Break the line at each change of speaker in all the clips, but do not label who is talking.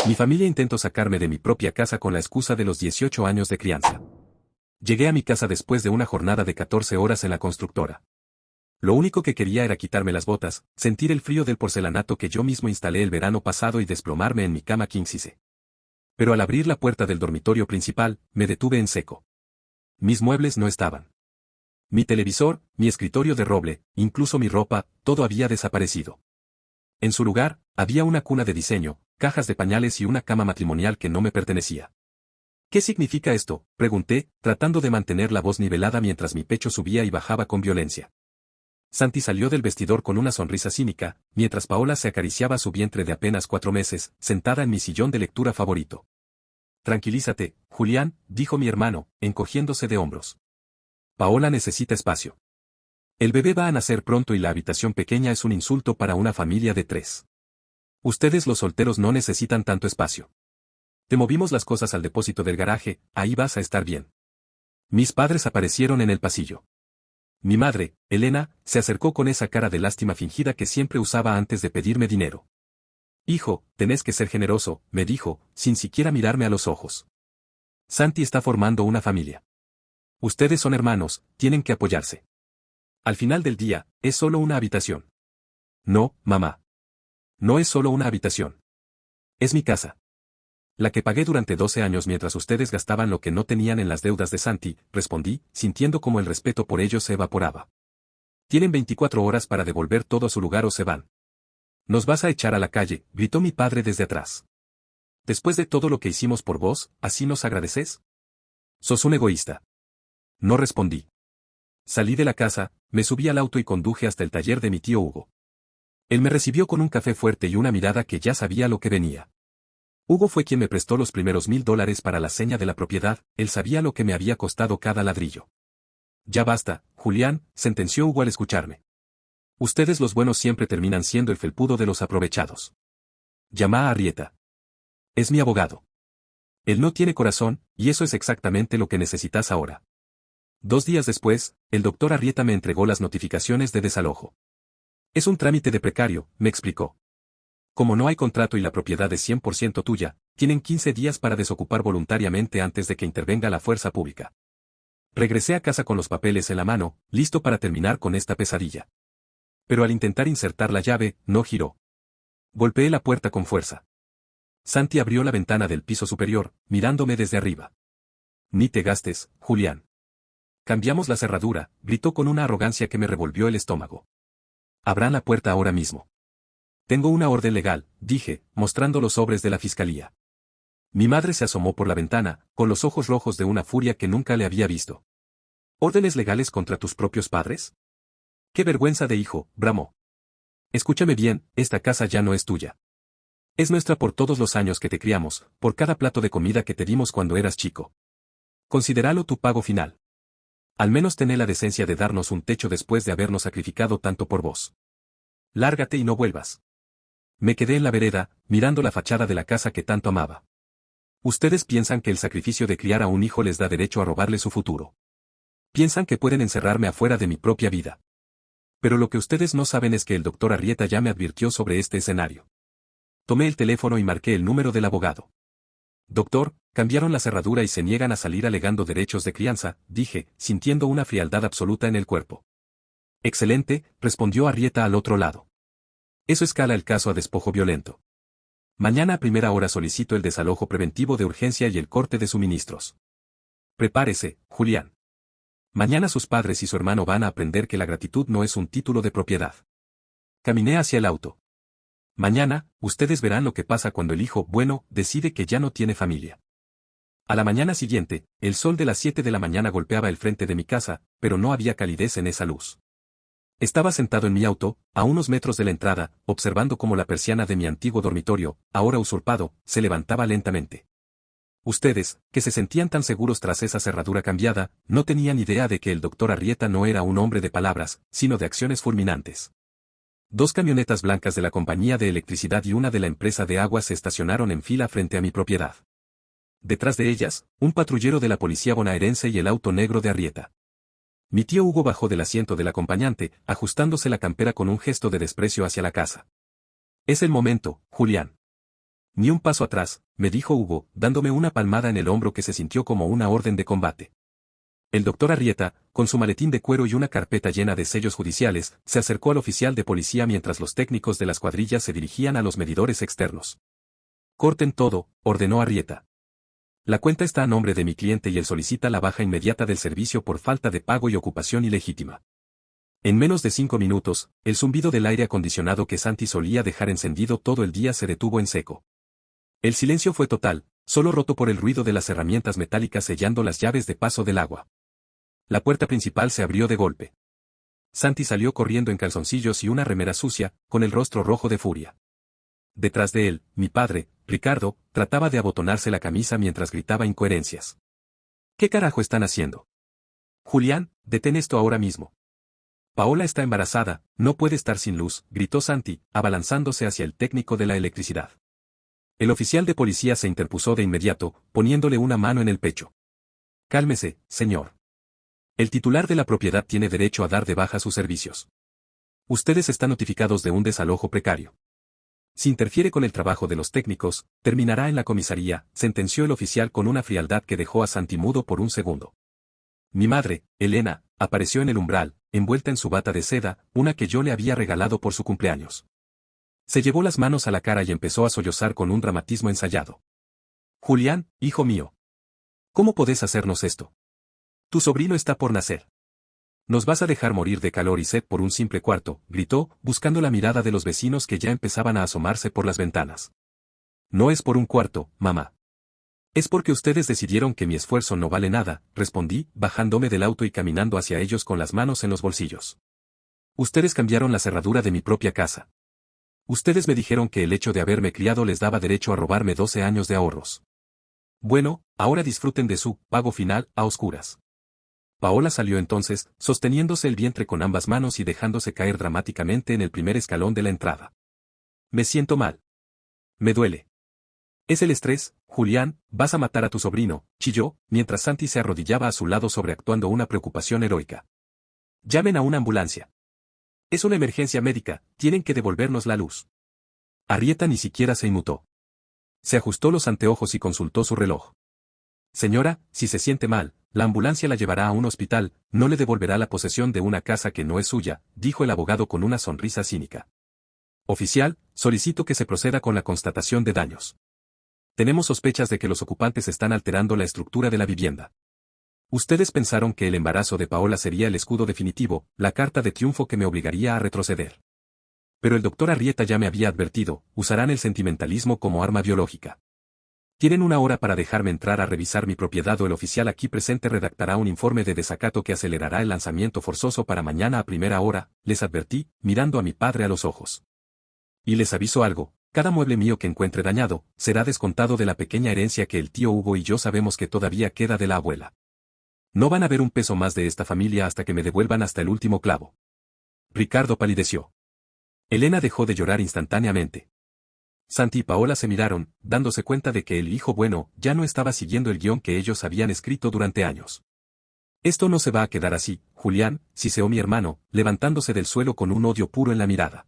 Mi familia intentó sacarme de mi propia casa con la excusa de los 18 años de crianza. Llegué a mi casa después de una jornada de 14 horas en la constructora. Lo único que quería era quitarme las botas, sentir el frío del porcelanato que yo mismo instalé el verano pasado y desplomarme en mi cama king size. Pero al abrir la puerta del dormitorio principal, me detuve en seco. Mis muebles no estaban. Mi televisor, mi escritorio de roble, incluso mi ropa, todo había desaparecido. En su lugar, había una cuna de diseño, cajas de pañales y una cama matrimonial que no me pertenecía. ¿Qué significa esto?, pregunté, tratando de mantener la voz nivelada mientras mi pecho subía y bajaba con violencia. Santi salió del vestidor con una sonrisa cínica, mientras Paola se acariciaba su vientre de apenas 4 meses, sentada en mi sillón de lectura favorito. Tranquilízate, Julián, dijo mi hermano, encogiéndose de hombros. Paola necesita espacio. El bebé va a nacer pronto y la habitación pequeña es un insulto para una familia de 3. Ustedes los solteros no necesitan tanto espacio. Te movimos las cosas al depósito del garaje, ahí vas a estar bien. Mis padres aparecieron en el pasillo. Mi madre, Elena, se acercó con esa cara de lástima fingida que siempre usaba antes de pedirme dinero. Hijo, tenés que ser generoso, me dijo, sin siquiera mirarme a los ojos. Santi está formando una familia. Ustedes son hermanos, tienen que apoyarse. Al final del día, es solo una habitación. No, mamá. No es solo una habitación. Es mi casa. La que pagué durante 12 años mientras ustedes gastaban lo que no tenían en las deudas de Santi, respondí, sintiendo como el respeto por ellos se evaporaba. Tienen 24 horas para devolver todo a su lugar o se van. Nos vas a echar a la calle, gritó mi padre desde atrás. Después de todo lo que hicimos por vos, ¿así nos agradeces? Sos un egoísta. No respondí. Salí de la casa, me subí al auto y conduje hasta el taller de mi tío Hugo. Él me recibió con un café fuerte y una mirada que ya sabía lo que venía. Hugo fue quien me prestó los primeros $1000 para la seña de la propiedad, él sabía lo que me había costado cada ladrillo. Ya basta, Julián, sentenció Hugo al escucharme. Ustedes los buenos siempre terminan siendo el felpudo de los aprovechados. Llama a Arrieta. Es mi abogado. Él no tiene corazón, y eso es exactamente lo que necesitas ahora. 2 días después, el doctor Arrieta me entregó las notificaciones de desalojo. Es un trámite de precario, me explicó. Como no hay contrato y la propiedad es 100% tuya, tienen 15 días para desocupar voluntariamente antes de que intervenga la fuerza pública. Regresé a casa con los papeles en la mano, listo para terminar con esta pesadilla. Pero al intentar insertar la llave, no giró. Golpeé la puerta con fuerza. Santi abrió la ventana del piso superior, mirándome desde arriba. Ni te gastes, Julián. Cambiamos la cerradura, gritó con una arrogancia que me revolvió el estómago. Abran la puerta ahora mismo. Tengo una orden legal, dije, mostrando los sobres de la fiscalía. Mi madre se asomó por la ventana, con los ojos rojos de una furia que nunca le había visto. ¿Órdenes legales contra tus propios padres? ¡Qué vergüenza de hijo!, bramó. Escúchame bien, esta casa ya no es tuya. Es nuestra por todos los años que te criamos, por cada plato de comida que te dimos cuando eras chico. Considéralo tu pago final. Al menos tené la decencia de darnos un techo después de habernos sacrificado tanto por vos. Lárgate y no vuelvas. Me quedé en la vereda, mirando la fachada de la casa que tanto amaba. Ustedes piensan que el sacrificio de criar a un hijo les da derecho a robarle su futuro. Piensan que pueden encerrarme afuera de mi propia vida. Pero lo que ustedes no saben es que el doctor Arrieta ya me advirtió sobre este escenario. Tomé el teléfono y marqué el número del abogado. Doctor, cambiaron la cerradura y se niegan a salir alegando derechos de crianza, dije, sintiendo una frialdad absoluta en el cuerpo. Excelente, respondió Arrieta al otro lado. Eso escala el caso a despojo violento. Mañana a primera hora solicito el desalojo preventivo de urgencia y el corte de suministros. Prepárese, Julián. Mañana sus padres y su hermano van a aprender que la gratitud no es un título de propiedad. Caminé hacia el auto. Mañana, ustedes verán lo que pasa cuando el hijo bueno decide que ya no tiene familia. A la mañana siguiente, el sol de las 7 de la mañana golpeaba el frente de mi casa, pero no había calidez en esa luz. Estaba sentado en mi auto, a unos metros de la entrada, observando cómo la persiana de mi antiguo dormitorio, ahora usurpado, se levantaba lentamente. Ustedes, que se sentían tan seguros tras esa cerradura cambiada, no tenían idea de que el doctor Arrieta no era un hombre de palabras, sino de acciones fulminantes. 2 camionetas blancas de la compañía de electricidad y una de la empresa de agua se estacionaron en fila frente a mi propiedad. Detrás de ellas, un patrullero de la policía bonaerense y el auto negro de Arrieta. Mi tío Hugo bajó del asiento del acompañante, ajustándose la campera con un gesto de desprecio hacia la casa. Es el momento, Julián. Ni un paso atrás, me dijo Hugo, dándome una palmada en el hombro que se sintió como una orden de combate. El doctor Arrieta, con su maletín de cuero y una carpeta llena de sellos judiciales, se acercó al oficial de policía mientras los técnicos de las cuadrillas se dirigían a los medidores externos. Corten todo, ordenó Arrieta. La cuenta está a nombre de mi cliente y él solicita la baja inmediata del servicio por falta de pago y ocupación ilegítima. En menos de 5 minutos, el zumbido del aire acondicionado que Santi solía dejar encendido todo el día se detuvo en seco. El silencio fue total, solo roto por el ruido de las herramientas metálicas sellando las llaves de paso del agua. La puerta principal se abrió de golpe. Santi salió corriendo en calzoncillos y una remera sucia, con el rostro rojo de furia. Detrás de él, mi padre, Ricardo, trataba de abotonarse la camisa mientras gritaba incoherencias. ¿Qué carajo están haciendo? Julián, detén esto ahora mismo. Paola está embarazada, no puede estar sin luz, gritó Santi, abalanzándose hacia el técnico de la electricidad. El oficial de policía se interpuso de inmediato, poniéndole una mano en el pecho. Cálmese, señor. El titular de la propiedad tiene derecho a dar de baja sus servicios. Ustedes están notificados de un desalojo precario. Si interfiere con el trabajo de los técnicos, terminará en la comisaría, sentenció el oficial con una frialdad que dejó a Santi mudo por un segundo. Mi madre, Elena, apareció en el umbral, envuelta en su bata de seda, una que yo le había regalado por su cumpleaños. Se llevó las manos a la cara y empezó a sollozar con un dramatismo ensayado. Julián, hijo mío. ¿Cómo podés hacernos esto? Tu sobrino está por nacer. Nos vas a dejar morir de calor y sed por un simple cuarto, gritó, buscando la mirada de los vecinos que ya empezaban a asomarse por las ventanas. No es por un cuarto, mamá. Es porque ustedes decidieron que mi esfuerzo no vale nada, respondí, bajándome del auto y caminando hacia ellos con las manos en los bolsillos. Ustedes cambiaron la cerradura de mi propia casa. Ustedes me dijeron que el hecho de haberme criado les daba derecho a robarme 12 años de ahorros. Bueno, ahora disfruten de su pago final a oscuras. Paola salió entonces, sosteniéndose el vientre con ambas manos y dejándose caer dramáticamente en el primer escalón de la entrada. Me siento mal. Me duele. Es el estrés, Julián, vas a matar a tu sobrino, chilló, mientras Santi se arrodillaba a su lado sobreactuando una preocupación heroica. Llamen a una ambulancia. Es una emergencia médica, tienen que devolvernos la luz. Arrieta ni siquiera se inmutó. Se ajustó los anteojos y consultó su reloj. Señora, si se siente mal, la ambulancia la llevará a un hospital, no le devolverá la posesión de una casa que no es suya, dijo el abogado con una sonrisa cínica. Oficial, solicito que se proceda con la constatación de daños. Tenemos sospechas de que los ocupantes están alterando la estructura de la vivienda. Ustedes pensaron que el embarazo de Paola sería el escudo definitivo, la carta de triunfo que me obligaría a retroceder. Pero el doctor Arrieta ya me había advertido, usarán el sentimentalismo como arma biológica. Tienen 1 hora para dejarme entrar a revisar mi propiedad o el oficial aquí presente redactará un informe de desacato que acelerará el lanzamiento forzoso para mañana a primera hora, les advertí, mirando a mi padre a los ojos. Y les aviso algo, cada mueble mío que encuentre dañado, será descontado de la pequeña herencia que el tío Hugo y yo sabemos que todavía queda de la abuela. No van a ver un peso más de esta familia hasta que me devuelvan hasta el último clavo. Ricardo palideció. Elena dejó de llorar instantáneamente. Santi y Paola se miraron, dándose cuenta de que el hijo bueno ya no estaba siguiendo el guión que ellos habían escrito durante años. Esto no se va a quedar así, Julián, siseó mi hermano, levantándose del suelo con un odio puro en la mirada.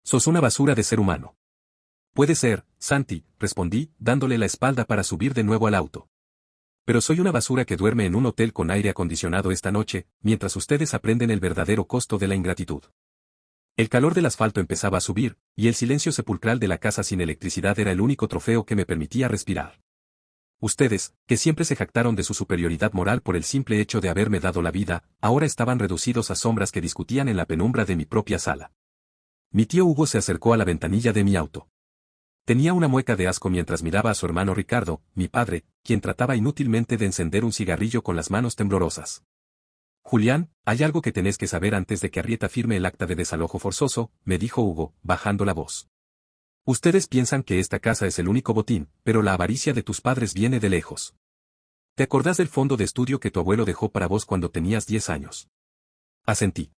Sos una basura de ser humano. Puede ser, Santi, respondí, dándole la espalda para subir de nuevo al auto. Pero soy una basura que duerme en un hotel con aire acondicionado esta noche, mientras ustedes aprenden el verdadero costo de la ingratitud. El calor del asfalto empezaba a subir, y el silencio sepulcral de la casa sin electricidad era el único trofeo que me permitía respirar. Ustedes, que siempre se jactaron de su superioridad moral por el simple hecho de haberme dado la vida, ahora estaban reducidos a sombras que discutían en la penumbra de mi propia sala. Mi tío Hugo se acercó a la ventanilla de mi auto. Tenía una mueca de asco mientras miraba a su hermano Ricardo, mi padre, quien trataba inútilmente de encender un cigarrillo con las manos temblorosas. Julián, hay algo que tenés que saber antes de que Arrieta firme el acta de desalojo forzoso, me dijo Hugo, bajando la voz. Ustedes piensan que esta casa es el único botín, pero la avaricia de tus padres viene de lejos. ¿Te acordás del fondo de estudio que tu abuelo dejó para vos cuando tenías 10 años? Asentí.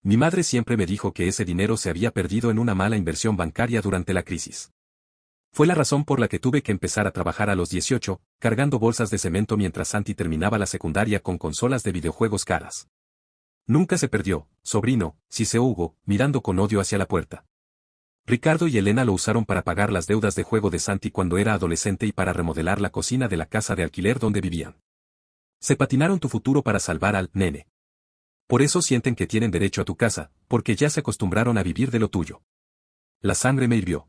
Mi madre siempre me dijo que ese dinero se había perdido en una mala inversión bancaria durante la crisis. Fue la razón por la que tuve que empezar a trabajar a los 18, cargando bolsas de cemento mientras Santi terminaba la secundaria con consolas de videojuegos caras. Nunca se perdió, sobrino, siseó Hugo, mirando con odio hacia la puerta. Ricardo y Elena lo usaron para pagar las deudas de juego de Santi cuando era adolescente y para remodelar la cocina de la casa de alquiler donde vivían. Se patinaron tu futuro para salvar al nene. Por eso sienten que tienen derecho a tu casa, porque ya se acostumbraron a vivir de lo tuyo. La sangre me hirvió.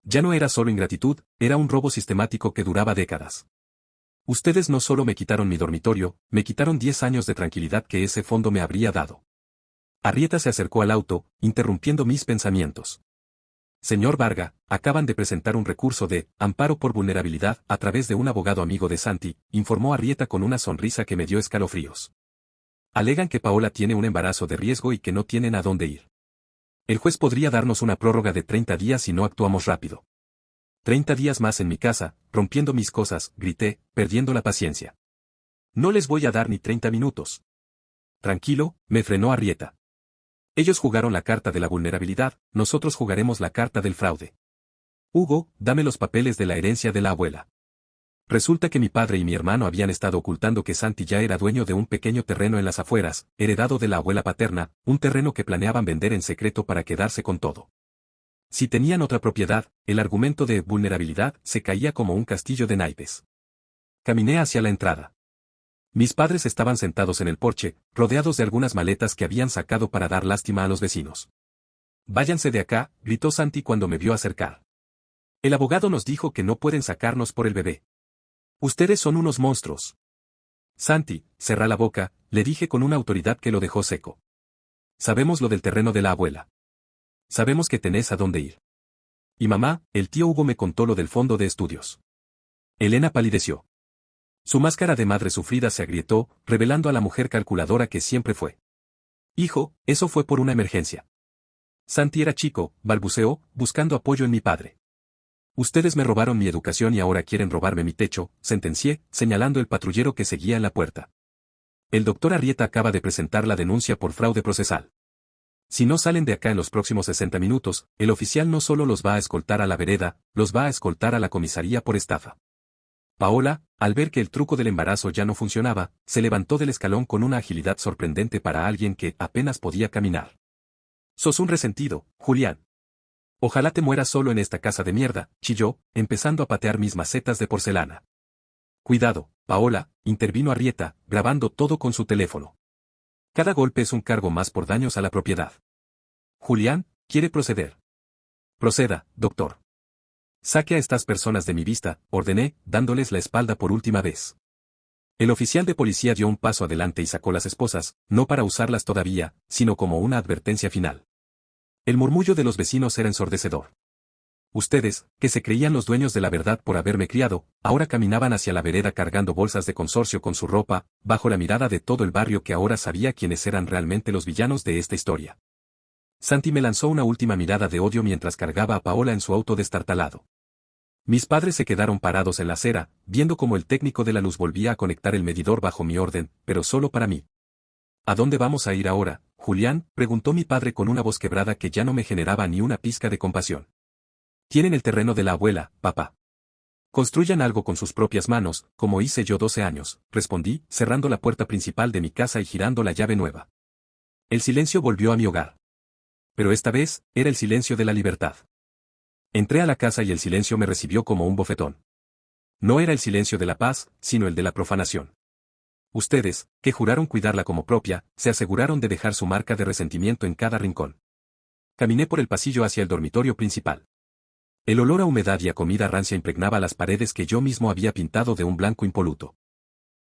Ya no era solo ingratitud, era un robo sistemático que duraba décadas. Ustedes no solo me quitaron mi dormitorio, me quitaron 10 años de tranquilidad que ese fondo me habría dado. Arrieta se acercó al auto, interrumpiendo mis pensamientos. Señor Varga, acaban de presentar un recurso de amparo por vulnerabilidad a través de un abogado amigo de Santi, informó Arrieta con una sonrisa que me dio escalofríos. Alegan que Paola tiene un embarazo de riesgo y que no tienen a dónde ir. El juez podría darnos una prórroga de 30 días si no actuamos rápido. 30 días más en mi casa, rompiendo mis cosas, grité, perdiendo la paciencia. No les voy a dar ni 30 minutos. Tranquilo, me frenó Arrieta. Ellos jugaron la carta de la vulnerabilidad, nosotros jugaremos la carta del fraude. Hugo, dame los papeles de la herencia de la abuela. Resulta que mi padre y mi hermano habían estado ocultando que Santi ya era dueño de un pequeño terreno en las afueras, heredado de la abuela paterna, un terreno que planeaban vender en secreto para quedarse con todo. Si tenían otra propiedad, el argumento de vulnerabilidad se caía como un castillo de naipes. Caminé hacia la entrada. Mis padres estaban sentados en el porche, rodeados de algunas maletas que habían sacado para dar lástima a los vecinos. Váyanse de acá, gritó Santi cuando me vio acercar. El abogado nos dijo que no pueden sacarnos por el bebé. Ustedes son unos monstruos. Santi, cerrá la boca, le dije con una autoridad que lo dejó seco. Sabemos lo del terreno de la abuela. Sabemos que tenés a dónde ir. Y mamá, el tío Hugo me contó lo del fondo de estudios. Elena palideció. Su máscara de madre sufrida se agrietó, revelando a la mujer calculadora que siempre fue. Hijo, eso fue por una emergencia. Santi era chico, balbuceó, buscando apoyo en mi padre. Ustedes me robaron mi educación y ahora quieren robarme mi techo, sentencié, señalando el patrullero que seguía en la puerta. El doctor Arrieta acaba de presentar la denuncia por fraude procesal. Si no salen de acá en los próximos 60 minutos, el oficial no solo los va a escoltar a la vereda, los va a escoltar a la comisaría por estafa. Paola, al ver que el truco del embarazo ya no funcionaba, se levantó del escalón con una agilidad sorprendente para alguien que apenas podía caminar. Sos un resentido, Julián. Ojalá te mueras solo en esta casa de mierda, chilló, empezando a patear mis macetas de porcelana. Cuidado, Paola, intervino Arrieta, grabando todo con su teléfono. Cada golpe es un cargo más por daños a la propiedad. Julián, quiere proceder. Proceda, doctor. Saque a estas personas de mi vista, ordené, dándoles la espalda por última vez. El oficial de policía dio un paso adelante y sacó las esposas, no para usarlas todavía, sino como una advertencia final. El murmullo de los vecinos era ensordecedor. Ustedes, que se creían los dueños de la verdad por haberme criado, ahora caminaban hacia la vereda cargando bolsas de consorcio con su ropa, bajo la mirada de todo el barrio que ahora sabía quiénes eran realmente los villanos de esta historia. Santi me lanzó una última mirada de odio mientras cargaba a Paola en su auto destartalado. Mis padres se quedaron parados en la acera, viendo cómo el técnico de la luz volvía a conectar el medidor bajo mi orden, pero solo para mí. ¿A dónde vamos a ir ahora, Julián?, preguntó mi padre con una voz quebrada que ya no me generaba ni una pizca de compasión. Tienen el terreno de la abuela, papá. Construyan algo con sus propias manos, como hice yo 12 años, respondí, cerrando la puerta principal de mi casa y girando la llave nueva. El silencio volvió a mi hogar. Pero esta vez, era el silencio de la libertad. Entré a la casa y el silencio me recibió como un bofetón. No era el silencio de la paz, sino el de la profanación. Ustedes, que juraron cuidarla como propia, se aseguraron de dejar su marca de resentimiento en cada rincón. Caminé por el pasillo hacia el dormitorio principal. El olor a humedad y a comida rancia impregnaba las paredes que yo mismo había pintado de un blanco impoluto.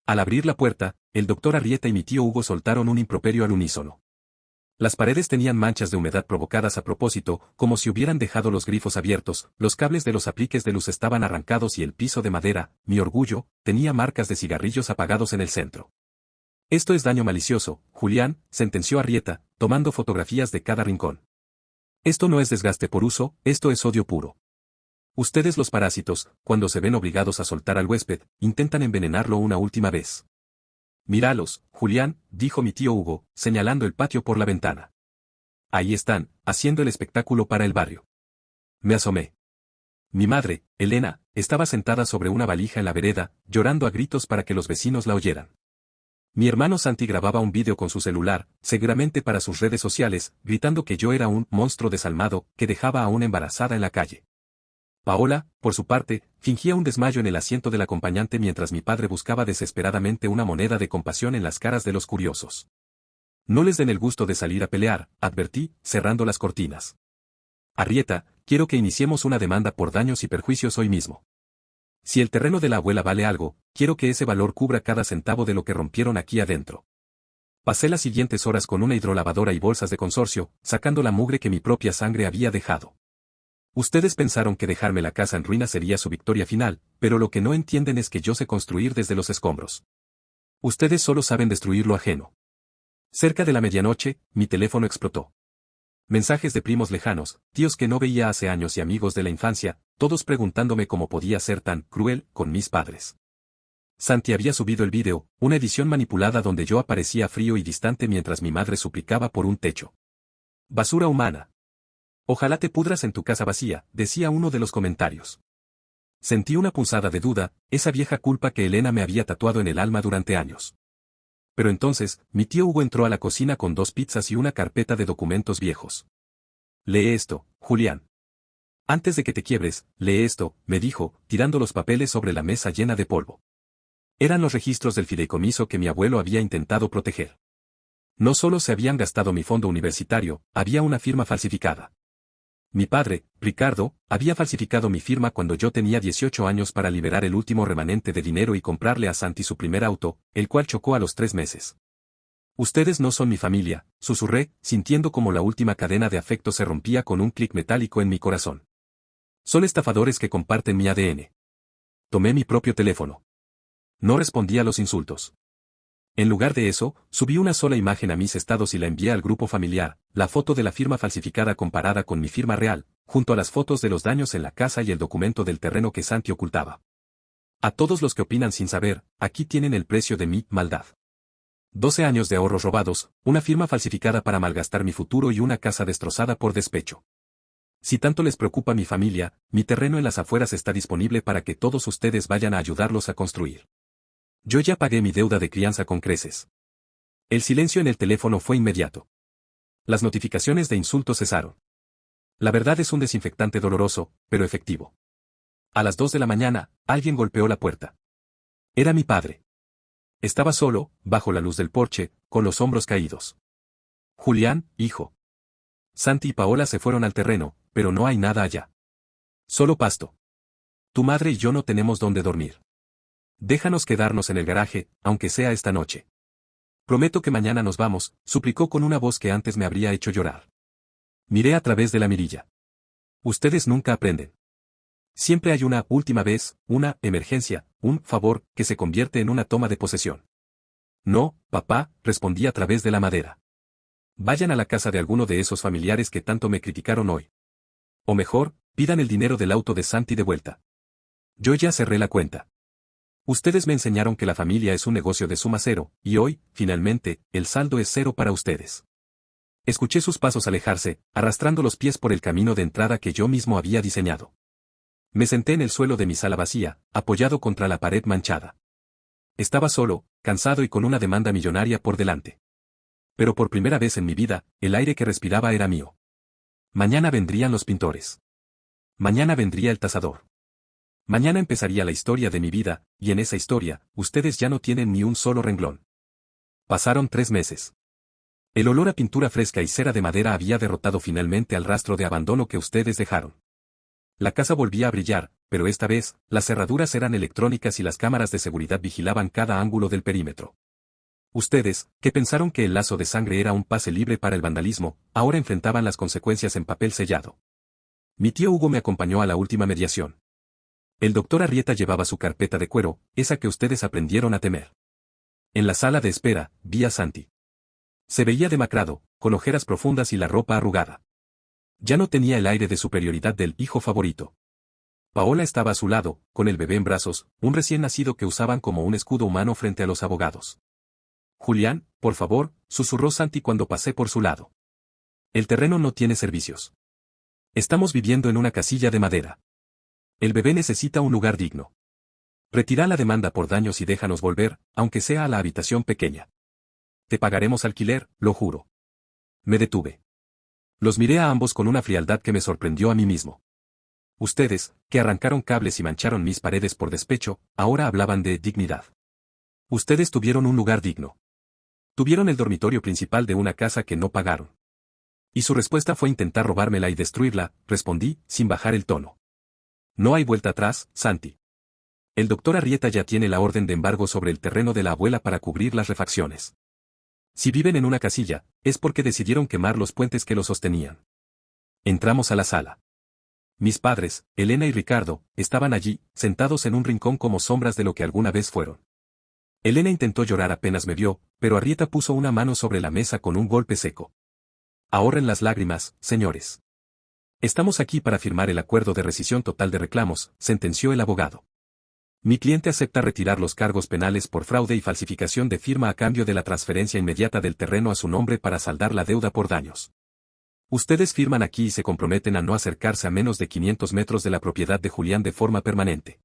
Al abrir la puerta, el doctor Arrieta y mi tío Hugo soltaron un improperio al unísono. Las paredes tenían manchas de humedad provocadas a propósito, como si hubieran dejado los grifos abiertos, los cables de los apliques de luz estaban arrancados y el piso de madera, mi orgullo, tenía marcas de cigarrillos apagados en el centro. Esto es daño malicioso, Julián, sentenció Arrieta, tomando fotografías de cada rincón. Esto no es desgaste por uso, esto es odio puro. Ustedes los parásitos, cuando se ven obligados a soltar al huésped, intentan envenenarlo una última vez. Míralos, Julián, dijo mi tío Hugo, señalando el patio por la ventana. Ahí están, haciendo el espectáculo para el barrio. Me asomé. Mi madre, Elena, estaba sentada sobre una valija en la vereda, llorando a gritos para que los vecinos la oyeran. Mi hermano Santi grababa un vídeo con su celular, seguramente para sus redes sociales, gritando que yo era un monstruo desalmado que dejaba a una embarazada en la calle. Paola, por su parte, fingía un desmayo en el asiento del acompañante mientras mi padre buscaba desesperadamente una moneda de compasión en las caras de los curiosos. No les den el gusto de salir a pelear, advertí, cerrando las cortinas. Arrieta, quiero que iniciemos una demanda por daños y perjuicios hoy mismo. Si el terreno de la abuela vale algo, quiero que ese valor cubra cada centavo de lo que rompieron aquí adentro. Pasé las siguientes horas con una hidrolavadora y bolsas de consorcio, sacando la mugre que mi propia sangre había dejado. Ustedes pensaron que dejarme la casa en ruinas sería su victoria final, pero lo que no entienden es que yo sé construir desde los escombros. Ustedes solo saben destruir lo ajeno. Cerca de la medianoche, mi teléfono explotó. Mensajes de primos lejanos, tíos que no veía hace años y amigos de la infancia, todos preguntándome cómo podía ser tan cruel con mis padres. Santi había subido el vídeo, una edición manipulada donde yo aparecía frío y distante mientras mi madre suplicaba por un techo. Basura humana. Ojalá te pudras en tu casa vacía, decía uno de los comentarios. Sentí una punzada de duda, esa vieja culpa que Elena me había tatuado en el alma durante años. Pero entonces, mi tío Hugo entró a la cocina con 2 pizzas y una carpeta de documentos viejos. Lee esto, Julián. Antes de que te quiebres, lee esto, me dijo, tirando los papeles sobre la mesa llena de polvo. Eran los registros del fideicomiso que mi abuelo había intentado proteger. No solo se habían gastado mi fondo universitario, había una firma falsificada. Mi padre, Ricardo, había falsificado mi firma cuando yo tenía 18 años para liberar el último remanente de dinero y comprarle a Santi su primer auto, el cual chocó a los 3 meses. Ustedes no son mi familia, susurré, sintiendo como la última cadena de afecto se rompía con un clic metálico en mi corazón. Son estafadores que comparten mi ADN. Tomé mi propio teléfono. No respondí a los insultos. En lugar de eso, subí una sola imagen a mis estados y la envié al grupo familiar, la foto de la firma falsificada comparada con mi firma real, junto a las fotos de los daños en la casa y el documento del terreno que Santi ocultaba. A todos los que opinan sin saber, aquí tienen el precio de mi maldad. 12 años de ahorros robados, una firma falsificada para malgastar mi futuro y una casa destrozada por despecho. Si tanto les preocupa mi familia, mi terreno en las afueras está disponible para que todos ustedes vayan a ayudarlos a construir. Yo ya pagué mi deuda de crianza con creces. El silencio en el teléfono fue inmediato. Las notificaciones de insultos cesaron. La verdad es un desinfectante doloroso, pero efectivo. A las 2 de la mañana, alguien golpeó la puerta. Era mi padre. Estaba solo, bajo la luz del porche, con los hombros caídos. Julián, hijo. Santi y Paola se fueron al terreno, pero no hay nada allá. Solo pasto. Tu madre y yo no tenemos dónde dormir. Déjanos quedarnos en el garaje, aunque sea esta noche. Prometo que mañana nos vamos, suplicó con una voz que antes me habría hecho llorar. Miré a través de la mirilla. Ustedes nunca aprenden. Siempre hay una última vez, una emergencia, un favor, que se convierte en una toma de posesión. No, papá, respondí a través de la madera. Vayan a la casa de alguno de esos familiares que tanto me criticaron hoy. O mejor, pidan el dinero del auto de Santi de vuelta. Yo ya cerré la cuenta. Ustedes me enseñaron que la familia es un negocio de suma cero, y hoy, finalmente, el saldo es 0 para ustedes. Escuché sus pasos alejarse, arrastrando los pies por el camino de entrada que yo mismo había diseñado. Me senté en el suelo de mi sala vacía, apoyado contra la pared manchada. Estaba solo, cansado y con una demanda millonaria por delante. Pero por primera vez en mi vida, el aire que respiraba era mío. Mañana vendrían los pintores. Mañana vendría el tasador. Mañana empezaría la historia de mi vida, y en esa historia, ustedes ya no tienen ni un solo renglón. Pasaron 3 meses. El olor a pintura fresca y cera de madera había derrotado finalmente al rastro de abandono que ustedes dejaron. La casa volvía a brillar, pero esta vez, las cerraduras eran electrónicas y las cámaras de seguridad vigilaban cada ángulo del perímetro. Ustedes, que pensaron que el lazo de sangre era un pase libre para el vandalismo, ahora enfrentaban las consecuencias en papel sellado. Mi tío Hugo me acompañó a la última mediación. El doctor Arrieta llevaba su carpeta de cuero, esa que ustedes aprendieron a temer. En la sala de espera, vi a Santi. Se veía demacrado, con ojeras profundas y la ropa arrugada. Ya no tenía el aire de superioridad del hijo favorito. Paola estaba a su lado, con el bebé en brazos, un recién nacido que usaban como un escudo humano frente a los abogados. Julián, por favor, susurró Santi cuando pasé por su lado. El terreno no tiene servicios. Estamos viviendo en una casilla de madera. El bebé necesita un lugar digno. Retira la demanda por daños y déjanos volver, aunque sea a la habitación pequeña. Te pagaremos alquiler, lo juro. Me detuve. Los miré a ambos con una frialdad que me sorprendió a mí mismo. Ustedes, que arrancaron cables y mancharon mis paredes por despecho, ahora hablaban de dignidad. Ustedes tuvieron un lugar digno. Tuvieron el dormitorio principal de una casa que no pagaron. Y su respuesta fue intentar robármela y destruirla, respondí, sin bajar el tono. No hay vuelta atrás, Santi. El doctor Arrieta ya tiene la orden de embargo sobre el terreno de la abuela para cubrir las refacciones. Si viven en una casilla, es porque decidieron quemar los puentes que lo sostenían. Entramos a la sala. Mis padres, Elena y Ricardo, estaban allí, sentados en un rincón como sombras de lo que alguna vez fueron. Elena intentó llorar apenas me vio, pero Arrieta puso una mano sobre la mesa con un golpe seco. Ahorren las lágrimas, señores. Estamos aquí para firmar el acuerdo de rescisión total de reclamos, sentenció el abogado. Mi cliente acepta retirar los cargos penales por fraude y falsificación de firma a cambio de la transferencia inmediata del terreno a su nombre para saldar la deuda por daños. Ustedes firman aquí y se comprometen a no acercarse a menos de 500 metros de la propiedad de Julián de forma permanente.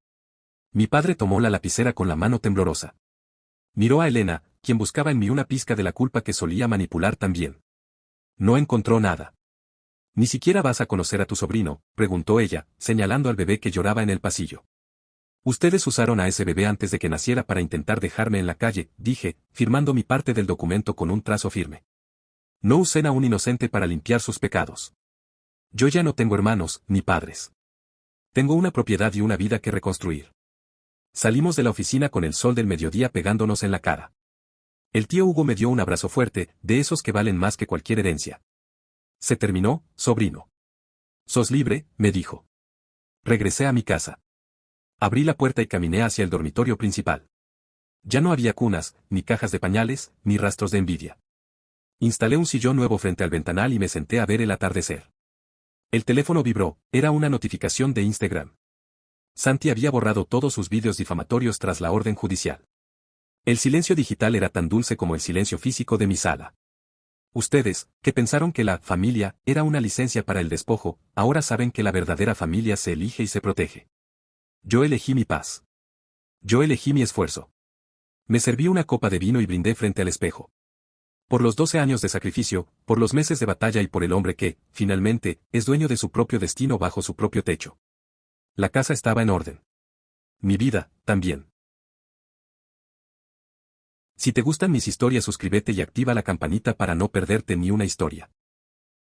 Mi padre tomó la lapicera con la mano temblorosa. Miró a Elena, quien buscaba en mí una pizca de la culpa que solía manipular también. No encontró nada. ¿Ni siquiera vas a conocer a tu sobrino?, preguntó ella, señalando al bebé que lloraba en el pasillo. Ustedes usaron a ese bebé antes de que naciera para intentar dejarme en la calle, dije, firmando mi parte del documento con un trazo firme. No usen a un inocente para limpiar sus pecados. Yo ya no tengo hermanos, ni padres. Tengo una propiedad y una vida que reconstruir. Salimos de la oficina con el sol del mediodía pegándonos en la cara. El tío Hugo me dio un abrazo fuerte, de esos que valen más que cualquier herencia. Se terminó, sobrino. Sos libre, me dijo. Regresé a mi casa. Abrí la puerta y caminé hacia el dormitorio principal. Ya no había cunas, ni cajas de pañales, ni rastros de envidia. Instalé un sillón nuevo frente al ventanal y me senté a ver el atardecer. El teléfono vibró, era una notificación de Instagram. Santi había borrado todos sus vídeos difamatorios tras la orden judicial. El silencio digital era tan dulce como el silencio físico de mi sala. Ustedes, que pensaron que la familia era una licencia para el despojo, ahora saben que la verdadera familia se elige y se protege. Yo elegí mi paz. Yo elegí mi esfuerzo. Me serví una copa de vino y brindé frente al espejo. Por los 12 años de sacrificio, por los meses de batalla y por el hombre que, finalmente, es dueño de su propio destino bajo su propio techo. La casa estaba en orden. Mi vida, también. Si te gustan mis historias, suscríbete y activa la campanita para no perderte ni una historia.